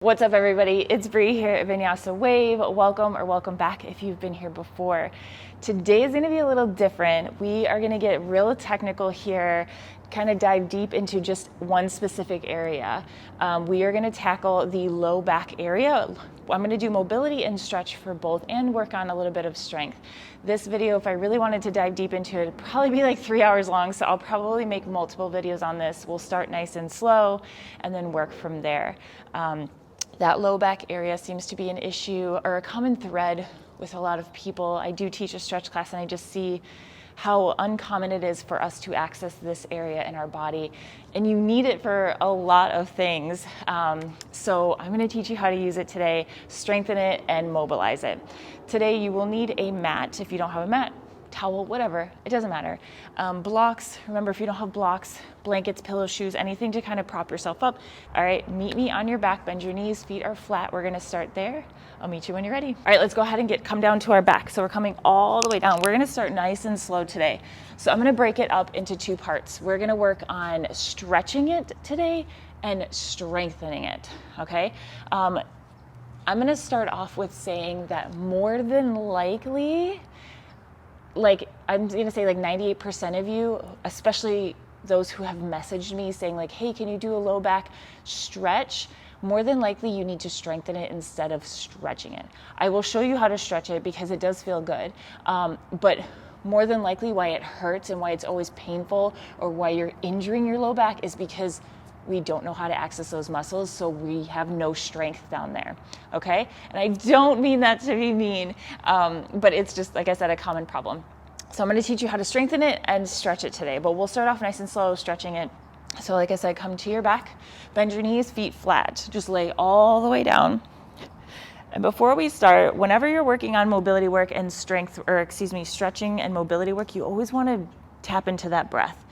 What's up, everybody? It's Bree here at Vinyasa Wave. Welcome back if you've been here before. Today is going to be a little different. We are going to get real technical here, kind of dive deep into just one specific area. We are going to tackle the low back area. I'm going to do mobility and stretch for both and work on a little bit of strength. This video, if I really wanted to dive deep into it, it'd probably be like 3 hours long, so I'll probably make multiple videos on this. We'll start nice and slow and then work from there. That low back area seems to be an issue or a common thread with a lot of people. I do teach a stretch class and I just see how uncommon it is for us to access this area in our body. And you need it for a lot of things. So I'm gonna teach you how to use it today, strengthen it and mobilize it. Today you will need a mat. If you don't have a mat, towel, whatever, it doesn't matter. Blocks, remember if you don't have blocks, blankets, pillows, shoes, anything to kind of prop yourself up. All right, meet me on your back, bend your knees, feet are flat. We're gonna start there. I'll meet you when you're ready. All right, let's go ahead and come down to our back. So we're coming all the way down. We're gonna start nice and slow today. So I'm gonna break it up into two parts. We're gonna work on stretching it today and strengthening it, okay? I'm gonna start off with saying that more than likely, like I'm gonna say like 98% of you, especially those who have messaged me saying like, hey, can you do a low back stretch? More than likely you need to strengthen it instead of stretching it. I will show you how to stretch it because it does feel good. But more than likely why it hurts and why it's always painful or why you're injuring your low back is because we don't know how to access those muscles, so we have no strength down there, okay? And I don't mean that to be mean, but it's just, like I said, a common problem. So I'm gonna teach you how to strengthen it and stretch it today, but we'll start off nice and slow, stretching it. So like I said, come to your back, bend your knees, feet flat, just lay all the way down. And before we start, whenever you're working on mobility work and stretching and mobility work, you always wanna tap into that breath.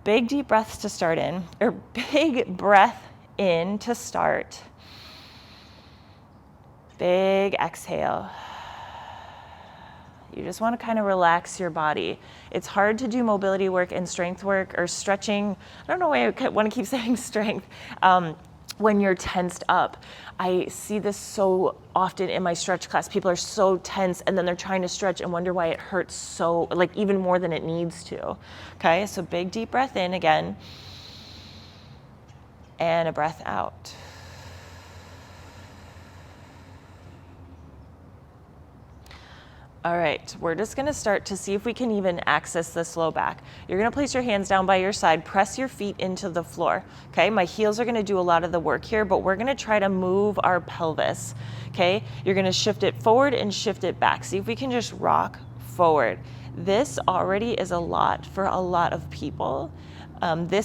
Big deep breaths to start in, or big breath in to start. Big exhale. You just want to kind of relax your body. It's hard to do mobility work and strength work or stretching. I don't know why I want to keep saying strength. When you're tensed up. I see this so often in my stretch class. People are so tense and then they're trying to stretch and wonder why it hurts so, like even more than it needs to. Okay, so big deep breath in again. And a breath out. All right, we're just gonna start to see if we can even access this low back. You're gonna place your hands down by your side, press your feet into the floor, okay? My heels are gonna do a lot of the work here, but we're gonna try to move our pelvis, okay? You're gonna shift it forward and shift it back. See if we can just rock forward. This already is a lot for a lot of people. It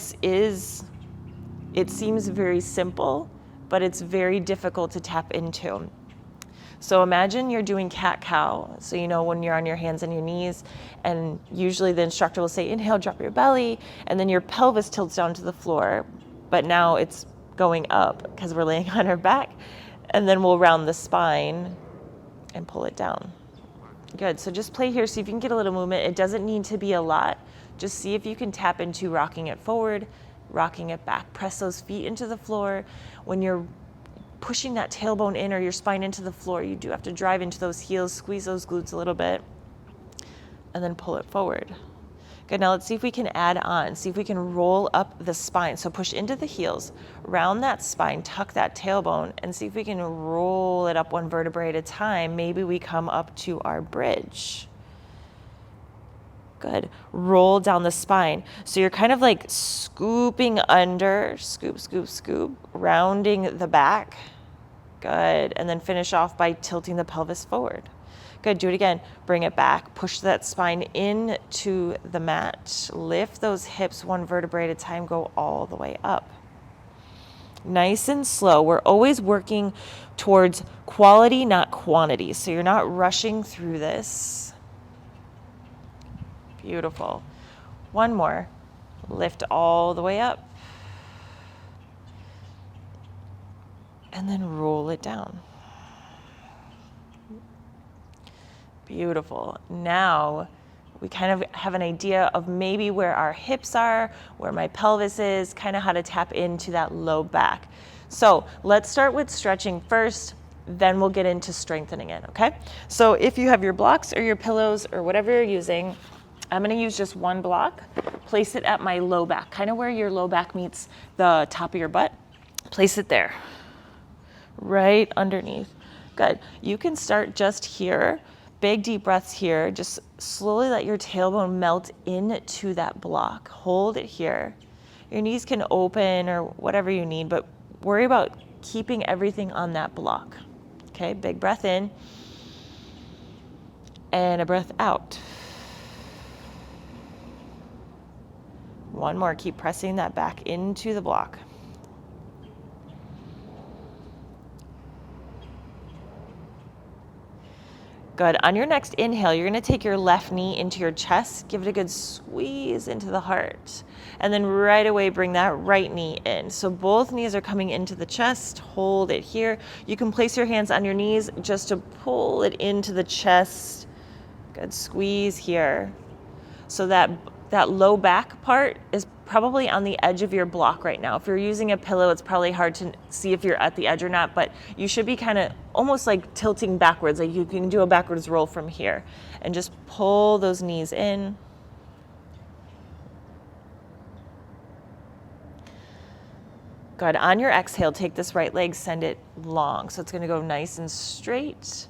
seems very simple, but it's very difficult to tap into. So imagine you're doing cat-cow. So you know when you're on your hands and your knees, and usually the instructor will say, inhale, drop your belly, and then your pelvis tilts down to the floor. But now it's going up because we're laying on our back. And then we'll round the spine and pull it down. Good, so just play here, see if you can get a little movement. It doesn't need to be a lot. Just see if you can tap into rocking it forward, rocking it back. Press those feet into the floor. When you're pushing that tailbone in or your spine into the floor, you do have to drive into those heels, squeeze those glutes a little bit, and then pull it forward. Good, now let's see if we can add on, see if we can roll up the spine. So push into the heels, round that spine, tuck that tailbone, and see if we can roll it up one vertebrae at a time. Maybe we come up to our bridge. Good, roll down the spine. So you're kind of like scooping under, scoop, scoop, scoop, rounding the back. Good, and then finish off by tilting the pelvis forward. Good, do it again. Bring it back, push that spine into the mat. Lift those hips one vertebrae at a time, go all the way up. Nice and slow. We're always working towards quality, not quantity. So you're not rushing through this. Beautiful. One more. Lift all the way up. And then roll it down. Beautiful. Now we kind of have an idea of maybe where our hips are, where my pelvis is, kind of how to tap into that low back. So let's start with stretching first, then we'll get into strengthening it, okay? So if you have your blocks or your pillows or whatever you're using, I'm gonna use just one block, place it at my low back, kind of where your low back meets the top of your butt. Place it there, right underneath. Good. You can start just here, big deep breaths here. Just slowly let your tailbone melt into that block. Hold it here. Your knees can open or whatever you need, but worry about keeping everything on that block. Okay, big breath in and a breath out. One more, keep pressing that back into the block. Good. On your next inhale, you're going to take your left knee into your chest, give it a good squeeze into the heart, and then right away bring that right knee in. So both knees are coming into the chest. Hold it here. You can place your hands on your knees just to pull it into the chest. Good. Squeeze here. So that low back part is probably on the edge of your block right now. If you're using a pillow, it's probably hard to see if you're at the edge or not, but you should be kind of almost like tilting backwards, like you can do a backwards roll from here. And just pull those knees in. Good. On your exhale, take this right leg, send it long. So it's going to go nice and straight.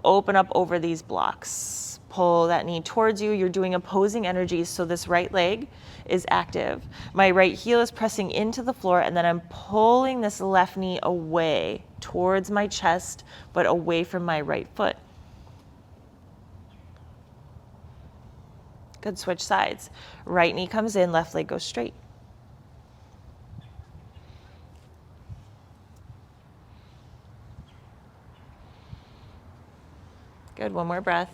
Open up over these blocks. Pull that knee towards you. You're doing opposing energies, so this right leg is active. My right heel is pressing into the floor, and then I'm pulling this left knee away towards my chest, but away from my right foot. Good. Switch sides. Right knee comes in, left leg goes straight. Good. One more breath.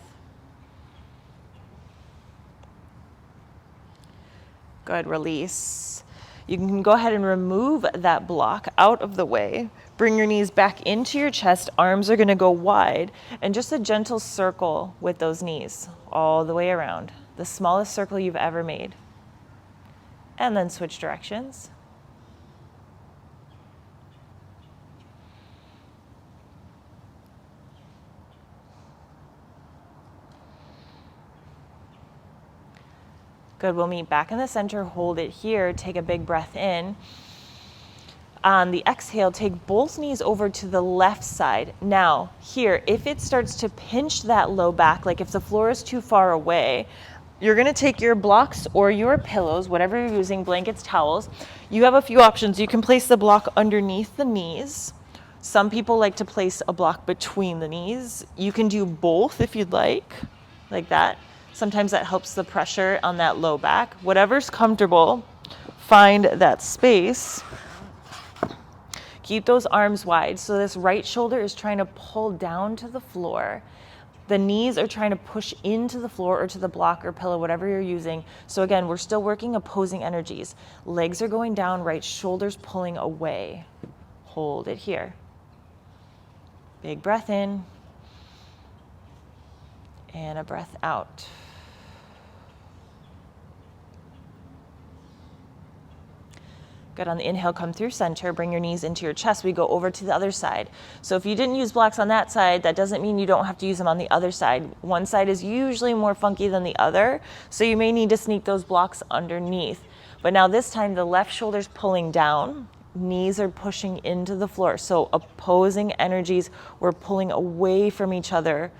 Good. Release. You can go ahead and remove that block out of the way. Bring your knees back into your chest. Arms are going to go wide, and just a gentle circle with those knees all the way around. The smallest circle you've ever made. And then switch directions. Good. We'll meet back in the center. Hold it here. Take a big breath in. On the exhale, take both knees over to the left side. Now, here, if it starts to pinch that low back, like if the floor is too far away, you're going to take your blocks or your pillows, whatever you're using, blankets, towels. You have a few options. You can place the block underneath the knees. Some people like to place a block between the knees. You can do both if you'd like that. Sometimes that helps the pressure on that low back. Whatever's comfortable, find that space. Keep those arms wide. So this right shoulder is trying to pull down to the floor. The knees are trying to push into the floor or to the block or pillow, whatever you're using. So again, we're still working opposing energies. Legs are going down, right shoulder's pulling away. Hold it here. Big breath in. And a breath out. Good. On the inhale, come through center, bring your knees into your chest. We go over to the other side. So if you didn't use blocks on that side, that doesn't mean you don't have to use them on the other side. One side is usually more funky than the other, so you may need to sneak those blocks underneath. But now this time, the left shoulder's pulling down, knees are pushing into the floor. So opposing energies, we're pulling away from each other.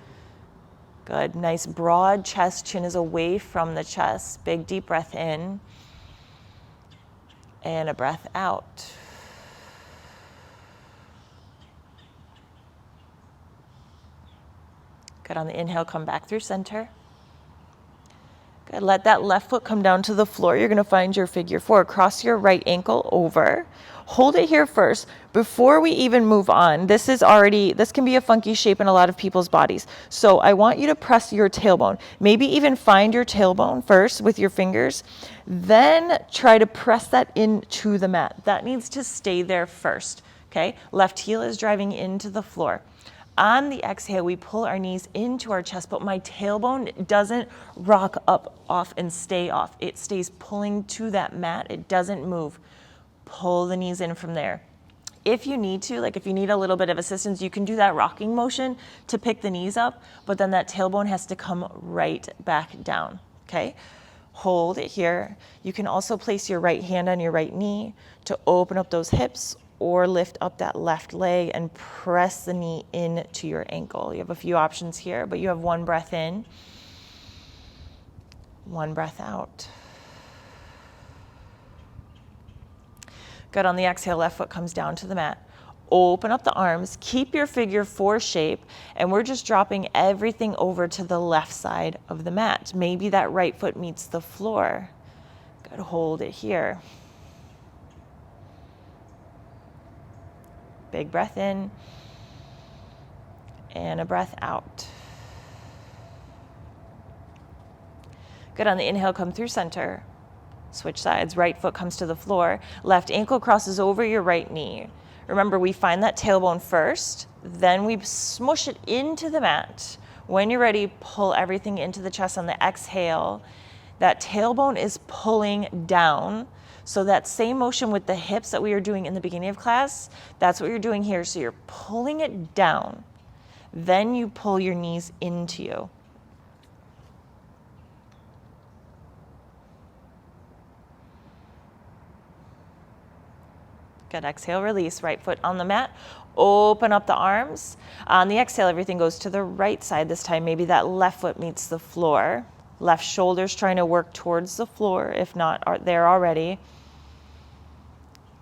Good. Nice broad chest, chin is away from the chest. Big deep breath in. And a breath out. Good. On the inhale, come back through center. Good. Let that left foot come down to the floor. You're going to find your figure four. Cross your right ankle over. Hold it here first. Before we even move on, this can be a funky shape in a lot of people's bodies. So I want you to press your tailbone. Maybe even find your tailbone first with your fingers. Then try to press that into the mat. That needs to stay there first. Okay? Left heel is driving into the floor. On the exhale, we pull our knees into our chest, but my tailbone doesn't rock up, off, and stay off. It stays pulling to that mat. It doesn't move. Pull the knees in from there. If you need to, like if you need a little bit of assistance, you can do that rocking motion to pick the knees up, but then that tailbone has to come right back down, okay? Hold it here. You can also place your right hand on your right knee to open up those hips, or lift up that left leg and press the knee into your ankle. You have a few options here, but you have one breath in, one breath out. Good. On the exhale, left foot comes down to the mat. Open up the arms, keep your figure 4 shape, and we're just dropping everything over to the left side of the mat. Maybe that right foot meets the floor. Good. Hold it here. Big breath in and a breath out. Good. On the inhale, come through center. Switch sides. Right foot comes to the floor. Left ankle crosses over your right knee. Remember, we find that tailbone first, then we smush it into the mat. When you're ready, pull everything into the chest on the exhale. That tailbone is pulling down. So that same motion with the hips that we were doing in the beginning of class, that's what you're doing here. So you're pulling it down. Then you pull your knees into you. Good. Exhale, release. Right foot on the mat. Open up the arms. On the exhale, everything goes to the right side this time. Maybe that left foot meets the floor. Left shoulder's trying to work towards the floor, if not there already.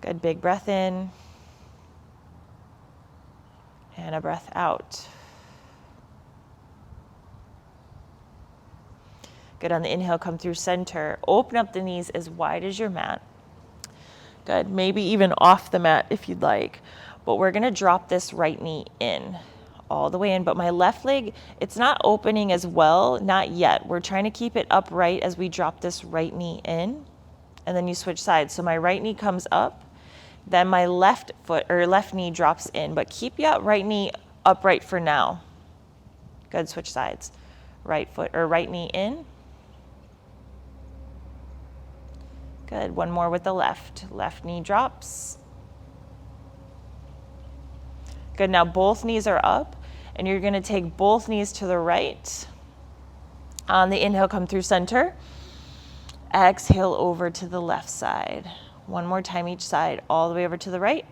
Good. Big breath in and a breath out. Good. On the inhale, come through center. Open up the knees as wide as your mat. Good. Maybe even off the mat if you'd like. But we're going to drop this right knee in, all the way in. But my left leg, it's not opening as well, not yet. We're trying to keep it upright as we drop this right knee in. And then you switch sides. So my right knee comes up. Then my left foot or left knee drops in. But keep your right knee upright for now. Good. Switch sides. Right foot or right knee in. Good. One more with the left. Left knee drops. Good. Now both knees are up, and you're going to take both knees to the right. On the inhale, come through center. Exhale over to the left side. One more time each side, all the way over to the right.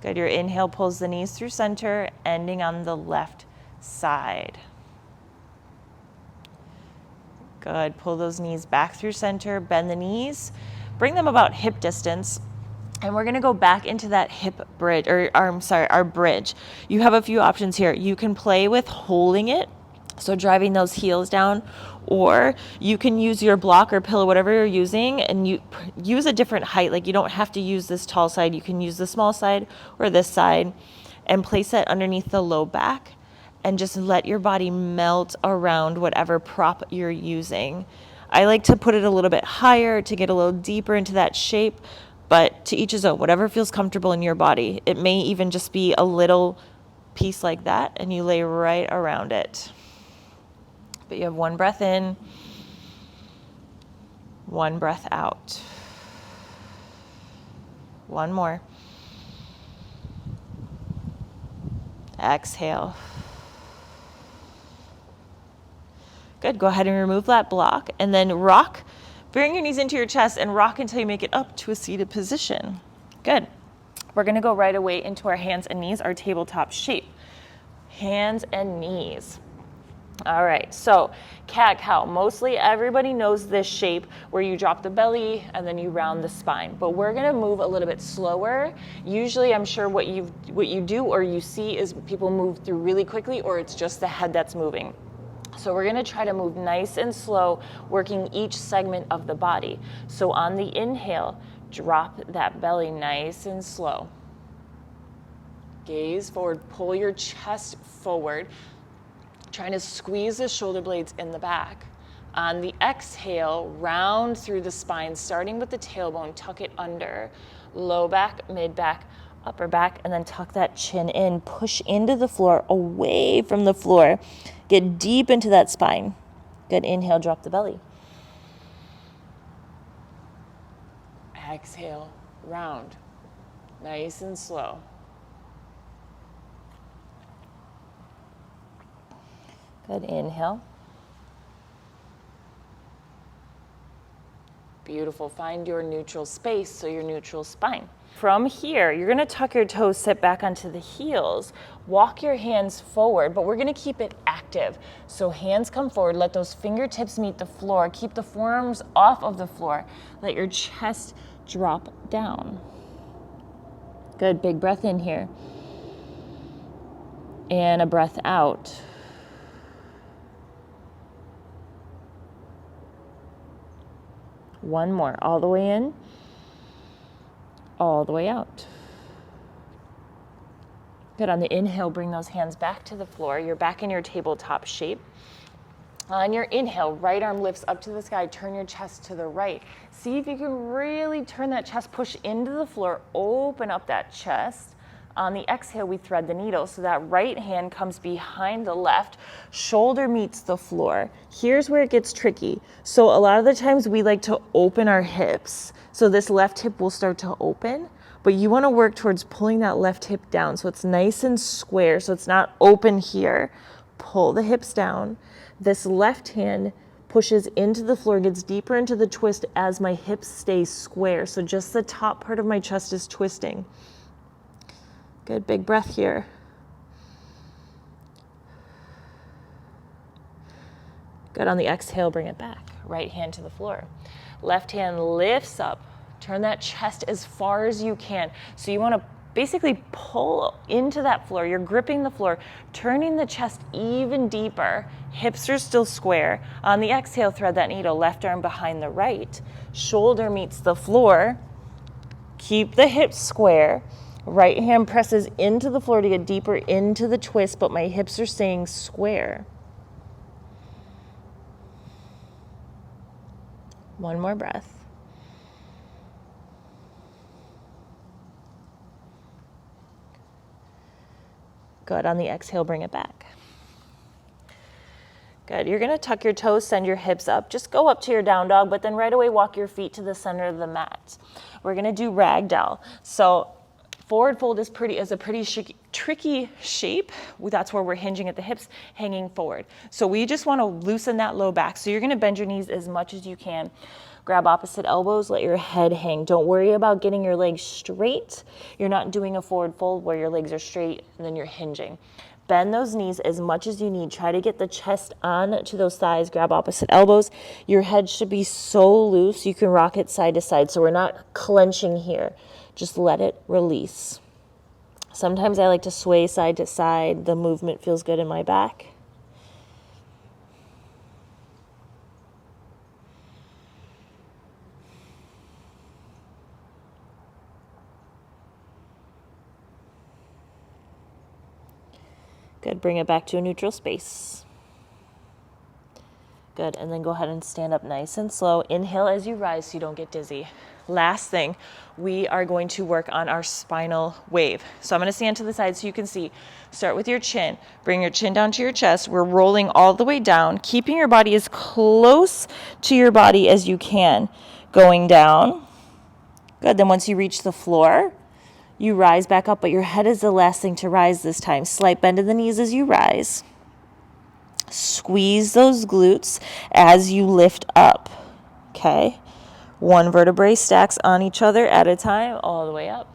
Good. Your inhale pulls the knees through center, ending on the left side. Good. Pull those knees back through center, bend the knees, bring them about hip distance, and we're going to go back into that hip bridge, our bridge. You have a few options here. You can play with holding it, so driving those heels down, or you can use your block or pillow, whatever you're using, and you use a different height. Like you don't have to use this tall side. You can use the small side or this side and place it underneath the low back. And just let your body melt around whatever prop you're using. I like to put it a little bit higher to get a little deeper into that shape, but to each his own, whatever feels comfortable in your body. It may even just be a little piece like that, and you lay right around it. But you have one breath in, one breath out. One more. Exhale. Good. Go ahead and remove that block and then rock. Bring your knees into your chest and rock until you make it up to a seated position. Good. We're going to go right away into our hands and knees, our tabletop shape. Hands and knees. All right. So cat-cow. Mostly everybody knows this shape where you drop the belly and then you round the spine. But we're going to move a little bit slower. Usually I'm sure what you do or you see is people move through really quickly, or it's just the head that's moving. So we're going to try to move nice and slow, working each segment of the body. So on the inhale, drop that belly nice and slow. Gaze forward, pull your chest forward, trying to squeeze the shoulder blades in the back. On the exhale, round through the spine, starting with the tailbone, tuck it under. Low back, mid back, upper back, and then tuck that chin in. Push into the floor, away from the floor. Get deep into that spine. Good. Inhale, drop the belly. Exhale, round. Nice and slow. Good. Inhale. Beautiful. Find your neutral space, so your neutral spine. From here, you're going to tuck your toes, sit back onto the heels, walk your hands forward, but we're going to keep it active. So hands come forward, let those fingertips meet the floor, keep the forearms off of the floor, let your chest drop down. Good, big breath in here. And a breath out. One more, all the way in, all the way out. Good, on the inhale, bring those hands back to the floor. You're back in your tabletop shape. On your inhale, right arm lifts up to the sky, turn your chest to the right. See if you can really turn that chest, push into the floor, open up that chest. On the exhale, we thread the needle. So that right hand comes behind the left, shoulder meets the floor. Here's where it gets tricky. So a lot of the times we like to open our hips. So this left hip will start to open, but you want to work towards pulling that left hip down so it's nice and square, so it's not open here. Pull the hips down. This left hand pushes into the floor, gets deeper into the twist as my hips stay square. So just the top part of my chest is twisting. Good, big breath here. Good, on the exhale, bring it back. Right hand to the floor. Left hand lifts up. Turn that chest as far as you can. So you want to basically pull into that floor. You're gripping the floor, turning the chest even deeper. Hips are still square. On the exhale, thread that needle. Left arm behind the right. Shoulder meets the floor. Keep the hips square. Right hand presses into the floor to get deeper into the twist, but my hips are staying square. One more breath. Good, on the exhale, bring it back. Good, you're gonna tuck your toes, send your hips up. Just go up to your down dog, but then right away walk your feet to the center of the mat. We're gonna do ragdoll. So forward fold is a pretty tricky shape. That's where we're hinging at the hips, hanging forward. So we just want to loosen that low back. So you're going to bend your knees as much as you can. Grab opposite elbows, let your head hang. Don't worry about getting your legs straight. You're not doing a forward fold where your legs are straight and then you're hinging. Bend those knees as much as you need. Try to get the chest on to those thighs. Grab opposite elbows. Your head should be so loose you can rock it side to side. So we're not clenching here. Just let it release. Sometimes I like to sway side to side. The movement feels good in my back. Good, bring it back to a neutral space. Good, and then go ahead and stand up nice and slow. Inhale as you rise so you don't get dizzy. Last thing, we are going to work on our spinal wave. So I'm going to stand to the side so you can see. Start with your chin. Bring your chin down to your chest. We're rolling all the way down, keeping your body as close to your body as you can. Going down. Good, then once you reach the floor, you rise back up, but your head is the last thing to rise this time. Slight bend in the knees as you rise. Squeeze those glutes as you lift up. Okay. One vertebrae stacks on each other at a time, all the way up.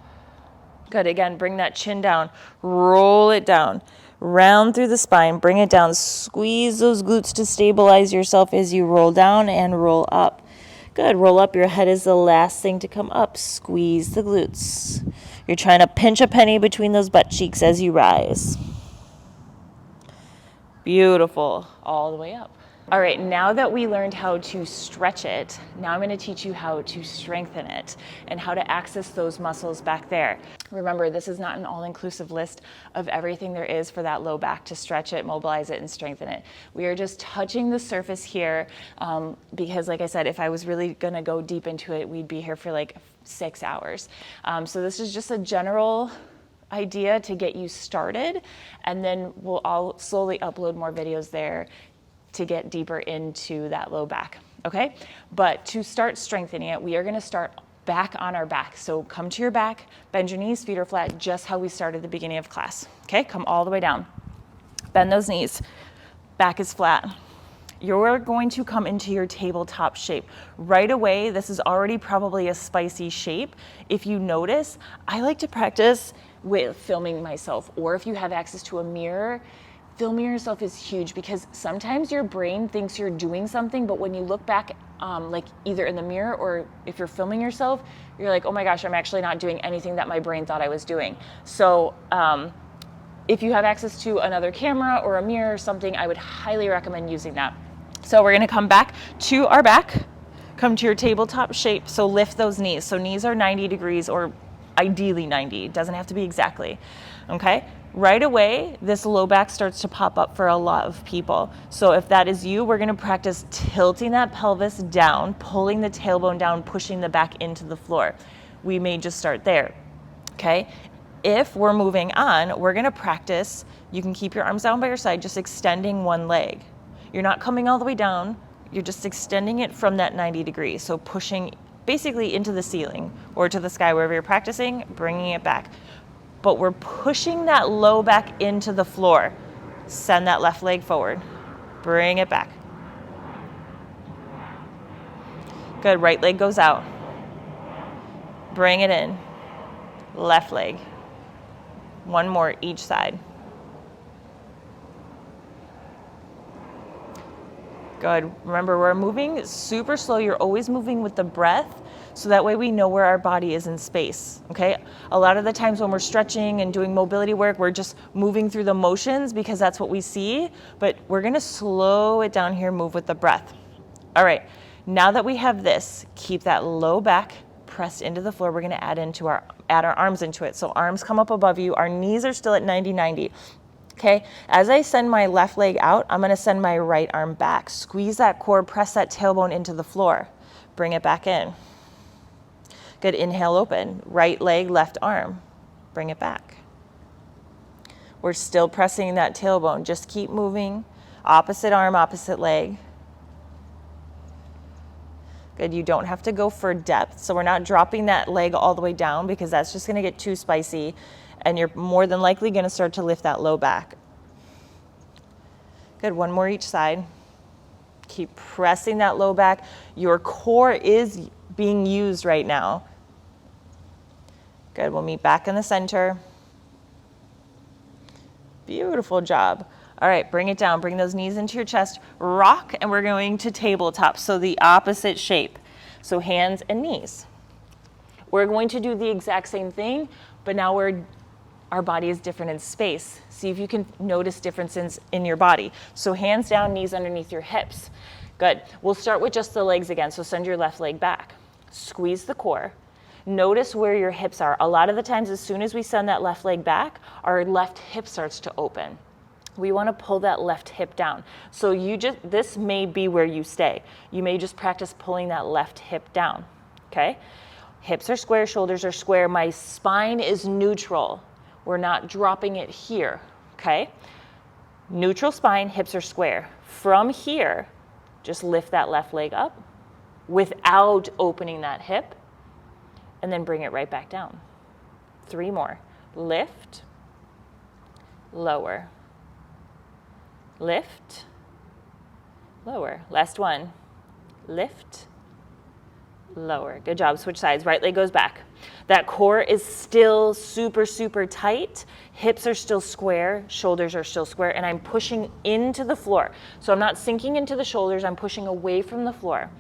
Good, again, bring that chin down, roll it down, round through the spine, bring it down, squeeze those glutes to stabilize yourself as you roll down and roll up. Good, roll up, your head is the last thing to come up, squeeze the glutes. You're trying to pinch a penny between those butt cheeks as you rise. Beautiful, all the way up. All right, now that we learned how to stretch it, now I'm going to teach you how to strengthen it and how to access those muscles back there. Remember, this is not an all-inclusive list of everything there is for that low back to stretch it, mobilize it, and strengthen it. We are just touching the surface here because, like I said, if I was really going to go deep into it, we'd be here for like 6 hours. So this is just a general idea to get you started, and then I'll slowly upload more videos there to get deeper into that low back, okay? But to start strengthening it, we are gonna start back on our back. So come to your back, bend your knees, feet are flat, just how we started at the beginning of class, okay? Come all the way down. Bend those knees, back is flat. You're going to come into your tabletop shape. Right away, this is already probably a spicy shape. If you notice, I like to practice with filming myself, or if you have access to a mirror, filming yourself is huge because sometimes your brain thinks you're doing something, but when you look back, like either in the mirror or if you're filming yourself, you're like, oh my gosh, I'm actually not doing anything that my brain thought I was doing. So if you have access to another camera or a mirror or something, I would highly recommend using that. So we're gonna come back to our back, come to your tabletop shape. So lift those knees. So knees are 90 degrees or ideally 90, it doesn't have to be exactly, okay? Right away, this low back starts to pop up for a lot of people. So if that is you, we're gonna practice tilting that pelvis down, pulling the tailbone down, pushing the back into the floor. We may just start there, okay? If we're moving on, we're gonna practice, you can keep your arms down by your side, just extending one leg. You're not coming all the way down, you're just extending it from that 90 degrees. So pushing basically into the ceiling or to the sky, wherever you're practicing, bringing it back. But we're pushing that low back into the floor. Send that left leg forward. Bring it back. Good, right leg goes out. Bring it in. Left leg. One more each side. Good. Remember, we're moving super slow. You're always moving with the breath, so that way we know where our body is in space, okay? A lot of the times when we're stretching and doing mobility work, we're just moving through the motions because that's what we see, but we're gonna slow it down here, move with the breath. All right, now that we have this, keep that low back pressed into the floor. We're gonna add our arms into it. So arms come up above you, our knees are still at 90-90. Okay, as I send my left leg out, I'm gonna send my right arm back. Squeeze that core, press that tailbone into the floor. Bring it back in. Good, inhale, open. Right leg, left arm. Bring it back. We're still pressing that tailbone. Just keep moving. Opposite arm, opposite leg. Good, you don't have to go for depth. So we're not dropping that leg all the way down because that's just gonna get too spicy, and you're more than likely gonna start to lift that low back. Good, one more each side. Keep pressing that low back. Your core is being used right now. Good, we'll meet back in the center. Beautiful job. All right, bring it down, bring those knees into your chest, rock, and we're going to tabletop, so the opposite shape. So hands and knees. We're going to do the exact same thing, but now our body is different in space. See if you can notice differences in your body. So hands down, knees underneath your hips. Good. We'll start with just the legs again. So send your left leg back. Squeeze the core. Notice where your hips are. A lot of the times, as soon as we send that left leg back, our left hip starts to open. We want to pull that left hip down. So this may be where you stay. You may just practice pulling that left hip down, okay? Hips are square, shoulders are square. My spine is neutral. We're not dropping it here, okay? Neutral spine, hips are square. From here, just lift that left leg up without opening that hip, and then bring it right back down. 3 more. Lift, lower. Lift, lower. Last one. Lift, lower. Good job. Switch sides. Right leg goes back. That core is still super, super tight. Hips are still square. Shoulders are still square. And I'm pushing into the floor. So I'm not sinking into the shoulders. I'm pushing away from the floor.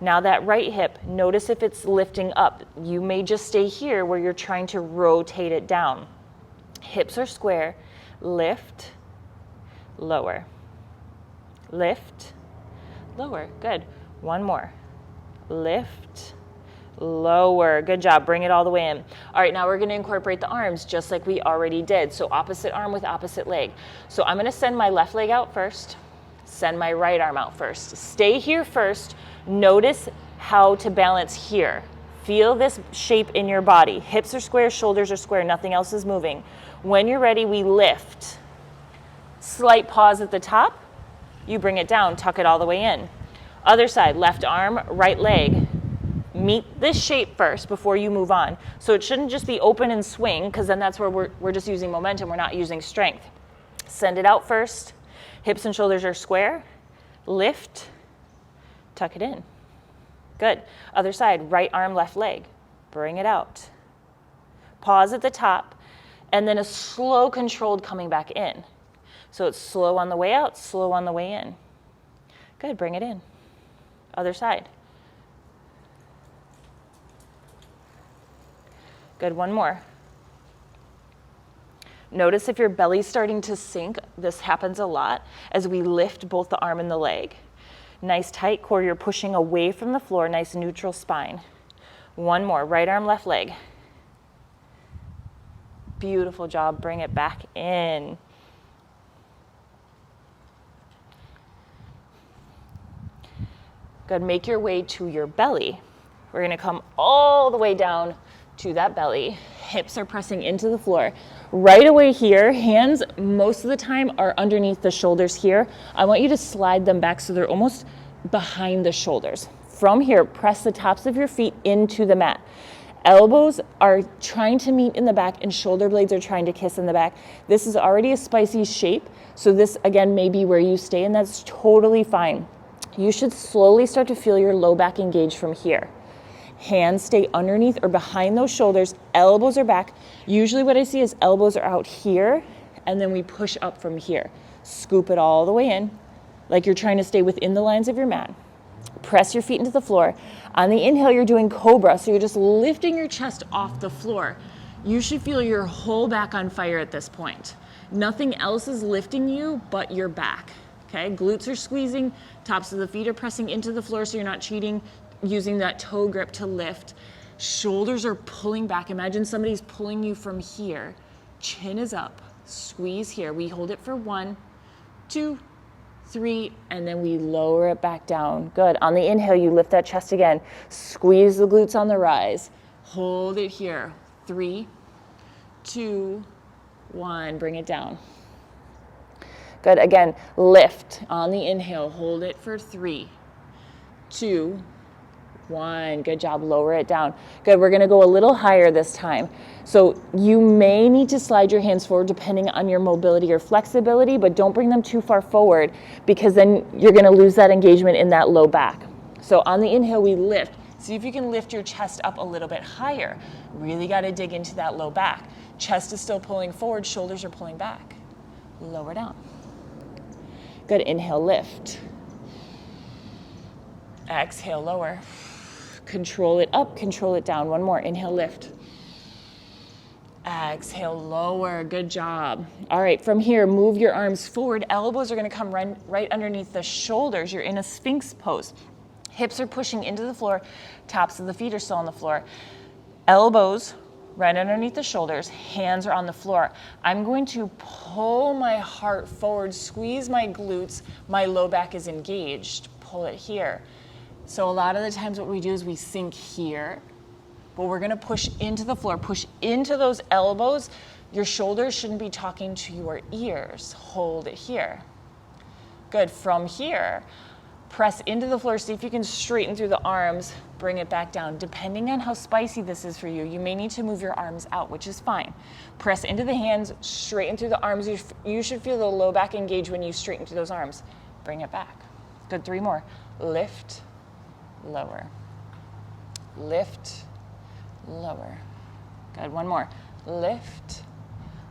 Now that right hip, notice if it's lifting up. You may just stay here where you're trying to rotate it down. Hips are square. Lift, lower. Lift, lower. Good. One more. Lift, lower. Good job. Bring it all the way in. All right, now we're going to incorporate the arms just like we already did. So opposite arm with opposite leg. So I'm going to send my left leg out first, send my right arm out first. Stay here first. Notice how to balance here. Feel this shape in your body. Hips are square, shoulders are square, nothing else is moving. When you're ready, we lift. Slight pause at the top. You bring it down, tuck it all the way in. Other side, left arm, right leg. Meet this shape first before you move on. So it shouldn't just be open and swing, because then that's where we're just using momentum, we're not using strength. Send it out first. Hips and shoulders are square. Lift, tuck it in. Good. Other side, right arm, left leg. Bring it out. Pause at the top, and then a slow, controlled coming back in. So it's slow on the way out, slow on the way in. Good, bring it in. Other side. Good, one more. Notice if your belly's starting to sink, this happens a lot as we lift both the arm and the leg. Nice tight core, you're pushing away from the floor, nice neutral spine. One more, right arm, left leg. Beautiful job, bring it back in. Good, make your way to your belly. We're gonna come all the way down to that belly. Hips are pressing into the floor. Right away here, hands most of the time are underneath the shoulders here. I want you to slide them back so they're almost behind the shoulders. From here, press the tops of your feet into the mat. Elbows are trying to meet in the back and shoulder blades are trying to kiss in the back. This is already a spicy shape, so this again may be where you stay, and that's totally fine. You should slowly start to feel your low back engage from here. Hands stay underneath or behind those shoulders, elbows are back. Usually what I see is elbows are out here, and then we push up from here. Scoop it all the way in, like you're trying to stay within the lines of your mat. Press your feet into the floor. On the inhale, you're doing cobra, so you're just lifting your chest off the floor. You should feel your whole back on fire at this point. Nothing else is lifting you but your back, okay? Glutes are squeezing, tops of the feet are pressing into the floor so you're not cheating, using that toe grip to lift. Shoulders are pulling back. Imagine somebody's pulling you from here. Chin is up, squeeze here. We hold it for 1, 2, 3, and then we lower it back down. Good. On the inhale, you lift that chest again. Squeeze the glutes on the rise. Hold it here. 3, 2, 1. Bring it down. Good. Again, lift on the inhale. Hold it for 3, 2, 1. Good job. Lower it down. Good. We're going to go a little higher this time. So you may need to slide your hands forward depending on your mobility or flexibility, but don't bring them too far forward because then you're going to lose that engagement in that low back. So on the inhale, we lift. See if you can lift your chest up a little bit higher. Really got to dig into that low back. Chest is still pulling forward, shoulders are pulling back. Lower down. Good. Inhale, lift. Exhale, lower. Control it up, control it down. One more. Inhale, lift. Exhale, lower. Good job. All right, from here, move your arms forward. Elbows are going to come right underneath the shoulders. You're in a Sphinx pose. Hips are pushing into the floor. Tops of the feet are still on the floor. Elbows right underneath the shoulders. Hands are on the floor. I'm going to pull my heart forward, squeeze my glutes. My low back is engaged. Pull it here. So a lot of the times what we do is we sink here, but we're gonna push into the floor, push into those elbows. Your shoulders shouldn't be talking to your ears. Hold it here. Good. From here, press into the floor. See if you can straighten through the arms, bring it back down. Depending on how spicy this is for you, you may need to move your arms out, which is fine. Press into the hands, straighten through the arms. You should feel the low back engage when you straighten through those arms. Bring it back. Good. 3 more. Lift, lower. Lift, lower. Good. 1 more. Lift,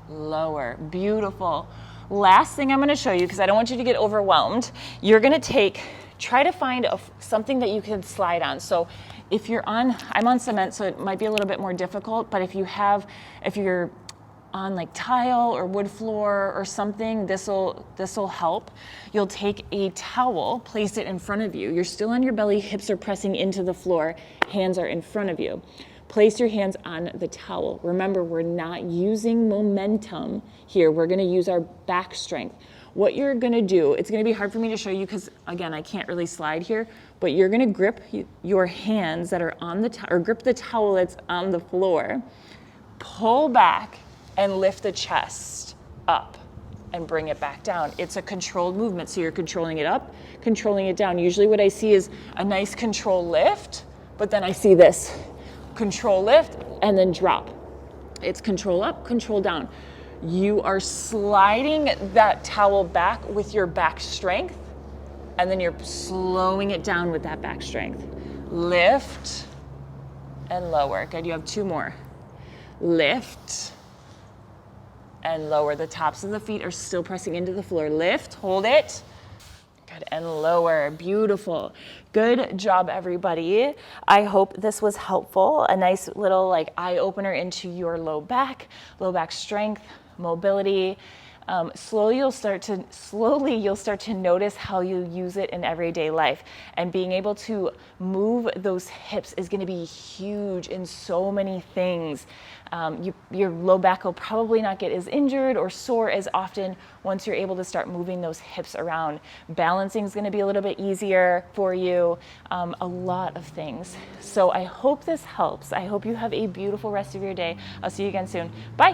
lower. Beautiful. Last thing I'm going to show you, because I don't want you to get overwhelmed, you're going to try to find something that you can slide on. So if I'm on cement, so it might be a little bit more difficult, but if you're on like tile or wood floor or something, this'll help. You'll take a towel, place it in front of you. You're still on your belly, hips are pressing into the floor, hands are in front of you. Place your hands on the towel. Remember, we're not using momentum here. We're gonna use our back strength. What you're gonna do, it's gonna be hard for me to show you because again, I can't really slide here, but you're gonna grip your hands that are on the or grip the towel that's on the floor, pull back and lift the chest up and bring it back down. It's a controlled movement. So you're controlling it up, controlling it down. Usually what I see is a nice control lift, but then I see this control lift and then drop. It's control up, control down. You are sliding that towel back with your back strength, and then you're slowing it down with that back strength. Lift and lower. Good, you have 2 more. Lift and lower. The tops of the feet are still pressing into the floor. Lift, hold it. Good, and lower. Beautiful. Good job, everybody. I hope this was helpful. A nice little like eye opener into your low back strength, mobility. Slowly you'll start to notice how you use it in everyday life, and being able to move those hips is going to be huge in so many things. Your low back will probably not get as injured or sore as often once you're able to start moving those hips around. Balancing is going to be a little bit easier for you, a lot of things. So I hope this helps. I hope you have a beautiful rest of your day. I'll see you again soon. Bye.